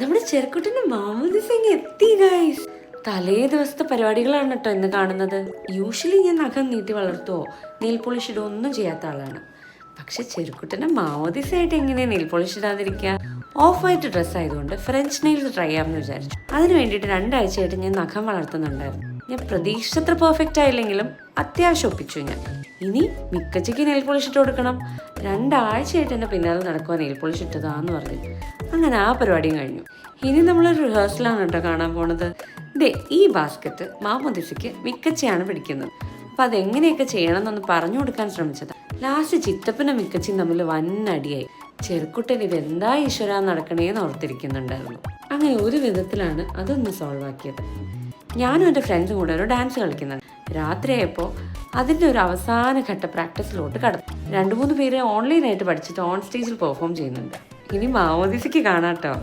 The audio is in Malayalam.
നമ്മുടെ ചെറുക്കുട്ടന്റെ മാമോദിസ എത്തി ഗൈസ്. തലേ ദിവസത്തെ പരിപാടികളാണ് കേട്ടോ ഇന്ന് കാണുന്നത്. യൂഷ്വലി ഞാൻ നഖം നീട്ടി വളർത്തുവോ നെയിൽ പോളിഷ് ഇടുവോ ഒന്നും ചെയ്യാത്ത ആളാണ്. പക്ഷെ ചെറുക്കുട്ടന്റെ മാമോദിസയായിട്ട് എങ്ങനെയാ നെയിൽ പോളിഷ് ഇടാതിരിക്കുക? ഓഫ് വൈറ്റ് ഡ്രസ്സ് ആയതുകൊണ്ട് ഫ്രഞ്ച് നെയിൽസ് ട്രൈ ചെയ്യാമെന്ന് വിചാരിച്ചു. അതിന് വേണ്ടിയിട്ട് 2 ആഴ്ചയായിട്ട് ഞാൻ നഖം വളർത്തുന്നുണ്ടായിരുന്നു. ഞാൻ പ്രതീക്ഷിച്ചത്ര പെർഫെക്റ്റ് ആയില്ലെങ്കിലും അത്യാവശ്യം ഒപ്പിച്ചു ഞാൻ. ഇനി മിക്കച്ചയ്ക്ക് നെയിൽ പോളിഷ് ഇട്ട് കൊടുക്കണം. 2 ആഴ്ചയായിട്ട് എൻ്റെ പിന്നാലെ നടക്കുക നെയിൽ പോളിഷ് ഇട്ടതാന്ന് പറഞ്ഞു. അങ്ങനെ ആ പരിപാടിയും കഴിഞ്ഞു. ഇനി നമ്മളൊരു റിഹേഴ്സലാണ് കേട്ടോ കാണാൻ പോണത്. ഈ ബാസ്ക്കറ്റ് മാമോദിസയ്ക്ക് മിക്കച്ചയാണ് പിടിക്കുന്നത്. അപ്പം അതെങ്ങനെയൊക്കെ ചെയ്യണം എന്നൊന്ന് പറഞ്ഞു കൊടുക്കാൻ ശ്രമിച്ചത്. ലാസ്റ്റ് ചിറ്റപ്പനും മിക്കച്ചയും തമ്മിൽ വന്നടിയായി. ചെറുക്കുട്ടൻ ഇതെന്താ ഈശ്വര നടക്കണേന്ന് ഓർത്തിരിക്കുന്നുണ്ടായിരുന്നു. അങ്ങനെ ഒരു വിധത്തിലാണ് അതൊന്ന് സോൾവ് ആക്കിയത്. ഞാനും എൻ്റെ ഫ്രണ്ട്സും കൂടെ ഒരു ഡാൻസ് കളിക്കുന്നുണ്ട്. രാത്രിയായപ്പോൾ അതിൻ്റെ ഒരു അവസാന ഘട്ട പ്രാക്ടീസിലോട്ട് കടന്നു. 2-3 പേര് ഓൺലൈനായിട്ട് പഠിച്ചിട്ട് ഓൺ സ്റ്റേജിൽ പെർഫോം ചെയ്യുന്നുണ്ട്. ഇനി മാമോദിസയ്ക്ക് കാണാട്ടോ.